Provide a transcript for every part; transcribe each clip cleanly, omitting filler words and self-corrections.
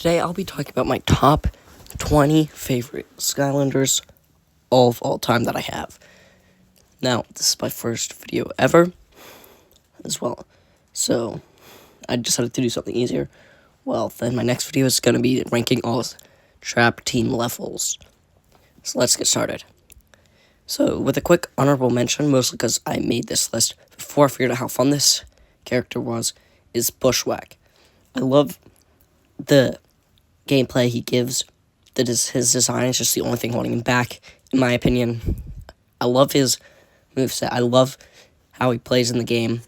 Today I'll be talking about my top 20 favorite Skylanders of all time that I have. Now, this is my first video ever as well, so I decided to do something easier. Well, then my next video is going to be ranking all trap team levels. So let's get started. So with a quick honorable mention, mostly because I made this list before I figured out how fun this character was, is Bushwhack. I love the gameplay he gives. That is, his design is just the only thing holding him back, in my opinion. I love his moveset. I love how he plays in the game,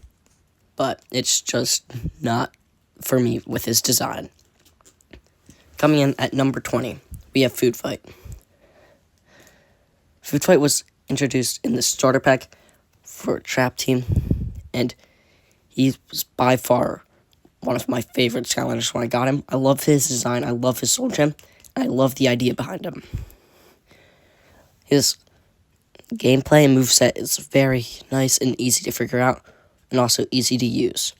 but it's just not for me with his design. Coming in at number 20, we have Food Fight. Food Fight was introduced in the starter pack for Trap Team, and he was by far one of my favorite Skylanders when I got him. I love his design, I love his soul gem, and I love the idea behind him. His gameplay and moveset is very nice and easy to figure out, and also easy to use.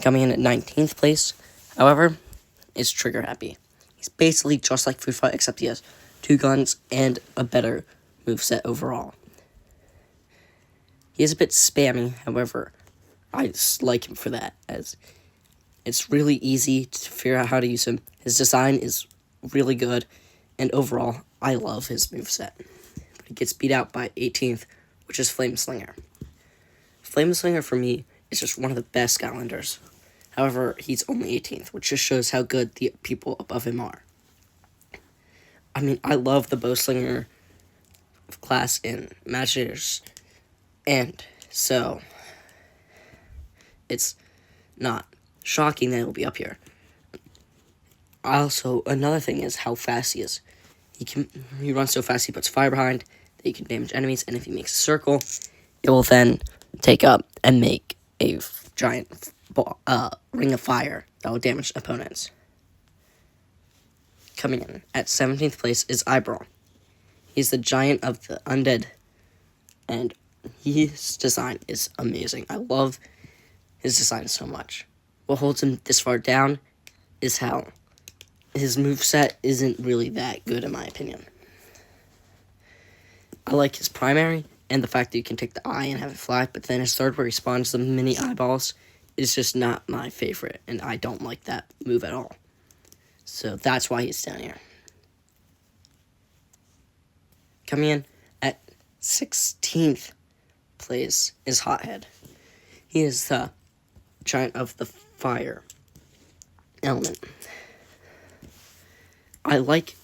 Coming in at 19th place, however, is Trigger Happy. He's basically just like Food Fight, except he has 2 guns and a better moveset overall. He is a bit spammy, however, I just like him for that, as it's really easy to figure out how to use him. His design is really good, and overall, I love his moveset. But he gets beat out by 18th, which is Flame Slinger. Flame Slinger, for me, is just one of the best Skylanders. However, he's only 18th, which just shows how good the people above him are. I mean, I love the Bow Slinger class in Imagineers, and so it's not shocking that he'll be up here. Also, another thing is how fast he is. He runs so fast, he puts fire behind that he can damage enemies, and if he makes a circle, it will then take up and make a giant ring of fire that will damage opponents. Coming in at 17th place is Eyebrow. He's the giant of the undead, and his design is amazing. I love his design so much. What holds him this far down is how his moveset isn't really that good, in my opinion. I like his primary and the fact that you can take the eye and have it fly, but then his third, where he spawns the mini eyeballs, is just not my favorite, and I don't like that move at all. So that's why he's down here. Coming in at 16th place is Hothead. He is the giant of the fire element. I like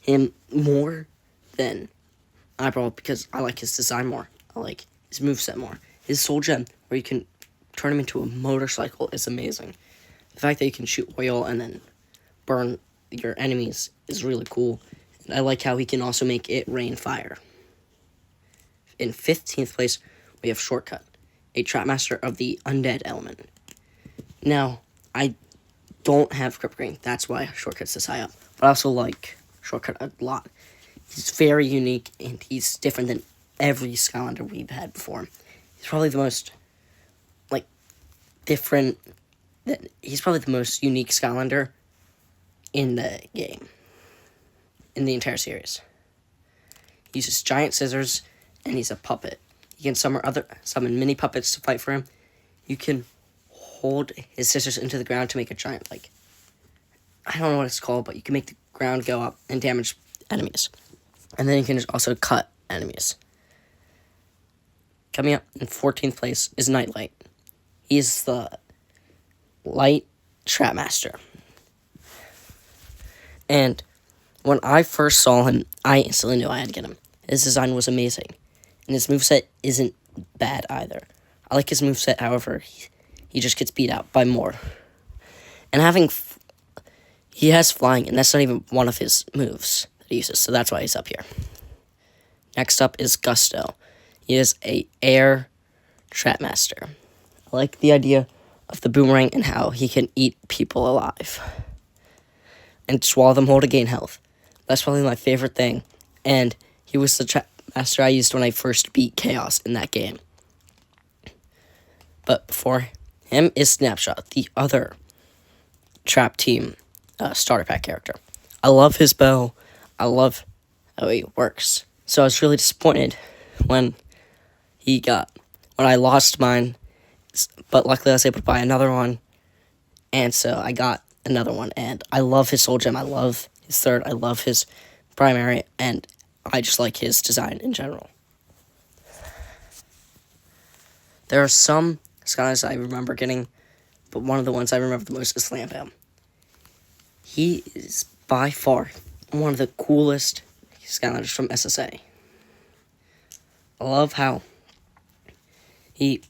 him more than Eyebrow because I like his design more. I like his moveset more. His soul gem, where you can turn him into a motorcycle, is amazing. The fact that you can shoot oil and then burn your enemies is really cool. And I like how he can also make it rain fire. In 15th place, we have Shortcut, a Trapmaster of the undead element. Now, I don't have Crypt Green, that's why Shortcut's this high up. But I also like Shortcut a lot. He's very unique, and he's different than every Skylander we've had before. He's probably the most, different. He's probably the most unique Skylander in the game, in the entire series. He uses giant scissors, and he's a puppet. You can summon mini puppets to fight for him. You can hold his scissors into the ground to make a giant, I don't know what it's called, but you can make the ground go up and damage enemies. And then you can also cut enemies. Coming up in 14th place is Nightlight. He's the light Trapmaster. And when I first saw him, I instantly knew I had to get him. His design was amazing. And his moveset isn't bad either. I like his moveset, however, he just gets beat out by more. And he has flying, and that's not even one of his moves that he uses, so that's why he's up here. Next up is Gusto. He is a air Trapmaster. I like the idea of the boomerang and how he can eat people alive and swallow them whole to gain health. That's probably my favorite thing, and he was the Trapmaster I used when I first beat Chaos in that game. But before him is Snapshot, the other Trap Team starter pack character. I love his bow. I love how he works. So I was really disappointed when when I lost mine, but luckily I was able to buy another one, and so I got another one, and I love his soul gem, I love his third, I love his primary, and I just like his design in general. There are some Skylanders I remember getting, but one of the ones I remember the most is Slam Bam. He is by far one of the coolest Skylanders from SSA. I love how he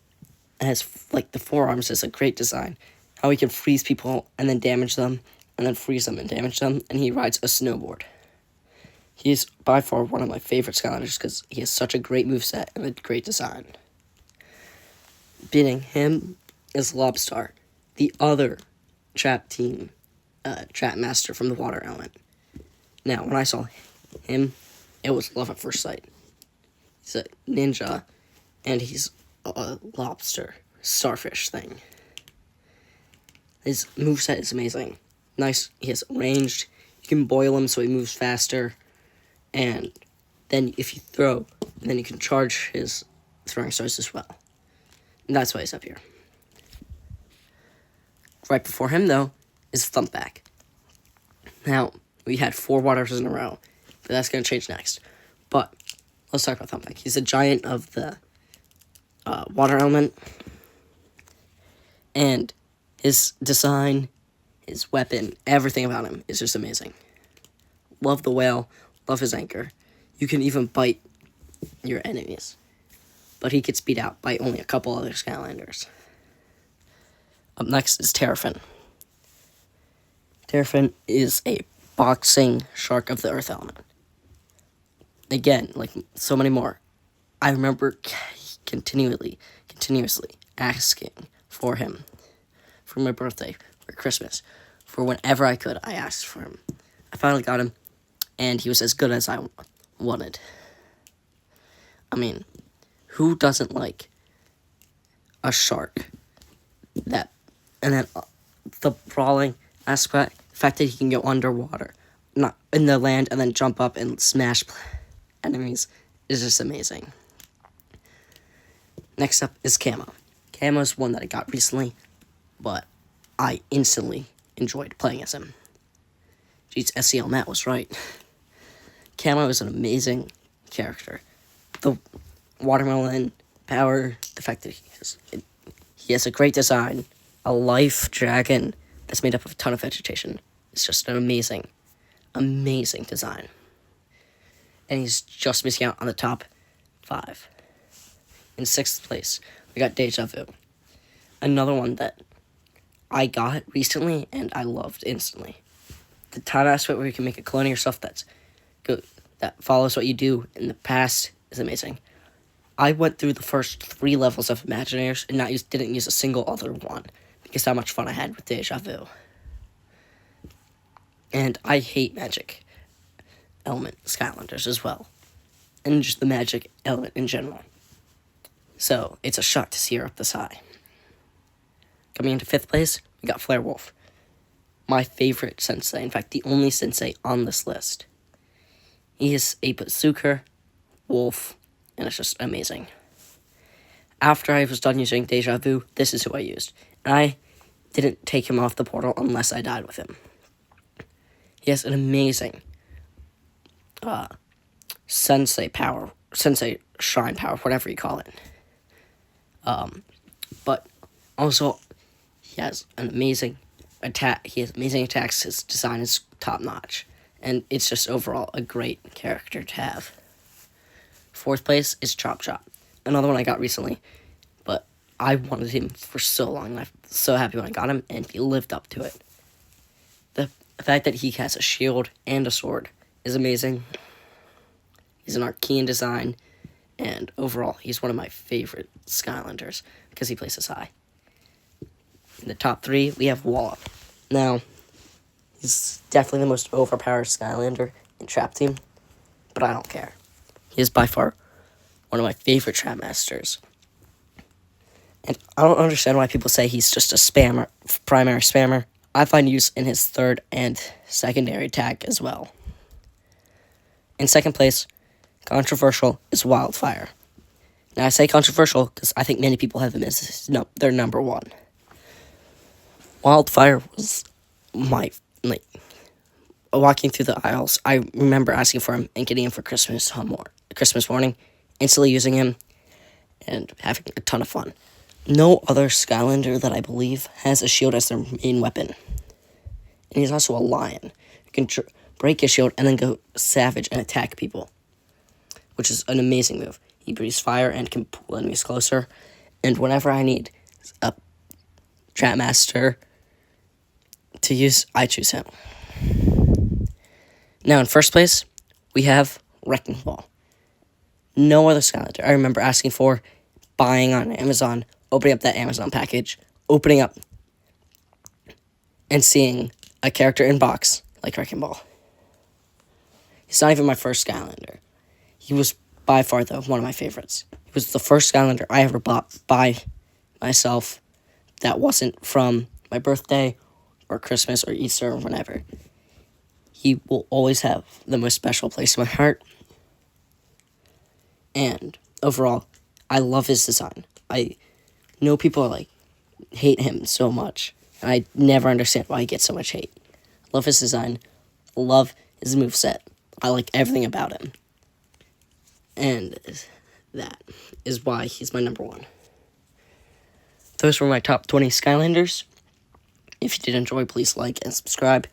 has, like, the forearms is a great design. How he can freeze people and then damage them, and then freeze them and damage them, and he rides a snowboard. He is by far one of my favorite Skylanders because he has such a great moveset and a great design. Beating him is Lobstar, the other trap master from the water element. Now, when I saw him, it was love at first sight. He's a ninja, and he's a lobster, starfish thing. His moveset is amazing. Nice, he has ranged. You can boil him so he moves faster. And then if you throw, then you can charge his throwing stars as well. And that's why he's up here. Right before him, though, is Thumpback. Now, we had 4 waters in a row, but that's going to change next. But let's talk about Thumpback. He's a giant of the water element, and his design, his weapon, everything about him is just amazing. Love the whale, love his anchor. You can even bite your enemies, but he gets beat out by only a couple other Skylanders. Up next is Terrafin. Terrafin is a boxing shark of the earth element. Again, like so many more, I remember continuously asking for him for my birthday, for Christmas, for whenever I could. I asked for him. I finally got him, and he was as good as I wanted. I mean, who doesn't like a shark? And then the brawling aspect, the fact that he can go underwater, not in the land, and then jump up and smash enemies is just amazing. Next up is Camo. Camo is one that I got recently, but I instantly enjoyed playing as him. Jeez, SCL Matt was right. Camo is an amazing character. The watermelon power, the fact that he has a great design, a life dragon that's made up of a ton of vegetation. It's just an amazing, amazing design. And he's just missing out on the top 5. In 6th place, we got Deja Vu. Another one that I got recently and I loved instantly. The time aspect where you can make a clone of yourself that's good, that follows what you do in the past is amazing. I went through the first 3 levels of Imagineers and didn't use a single other one because how much fun I had with Deja Vu. And I hate magic element Skylanders as well, and just the magic element in general. So it's a shock to see her up this high. Coming into 5th place, we got Flare Wolf. My favorite sensei, in fact, the only sensei on this list. He is a bazooka wolf, and it's just amazing. After I was done using Deja Vu, this is who I used. And I didn't take him off the portal unless I died with him. He has an amazing sensei shrine power, whatever you call it. But also, he has an amazing attack. He has amazing attacks. His design is top notch, and it's just overall a great character to have. 4th place is Chop Chop, another one I got recently, but I wanted him for so long, and I'm so happy when I got him, and he lived up to it. The fact that he has a shield and a sword is amazing. He's an Archean design, and overall, he's one of my favorite Skylanders because he places high. In the top 3, we have Wallop. Now, he's definitely the most overpowered Skylander in Trap Team, but I don't care. He is by far one of my favorite Trap Masters. And I don't understand why people say he's just a primary spammer. I find use in his third and secondary attack as well. In second place, controversial, is Wildfire. Now I say controversial because I think many people have him as their number one. Wildfire was my, walking through the aisles, I remember asking for him and getting him for Christmas morning, instantly using him, and having a ton of fun. No other Skylander that I believe has a shield as their main weapon. And he's also a lion. You can break his shield and then go savage and attack people, which is an amazing move. He breathes fire and can pull enemies closer. And whenever I need a Trap Master to use, I choose him. Now in first place, we have Wrecking Ball. No other Skylander I remember asking for, buying on Amazon, opening up that Amazon package, opening up and seeing a character in box like Wrecking Ball. He's not even my first Skylander. He was by far, though, one of my favorites. He was the first Skylander I ever bought by myself that wasn't from my birthday or Christmas or Easter or whenever. He will always have the most special place in my heart. And overall, I love his design. I know people hate him so much, and I never understand why he gets so much hate. Love his design. Love his moveset. I like everything about him. And that is why he's my number one. Those were my top 20 Skylanders. If you did enjoy, please like and subscribe.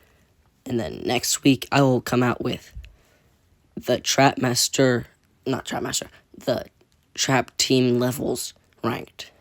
And then next week, I will come out with the the Trap Team levels ranked.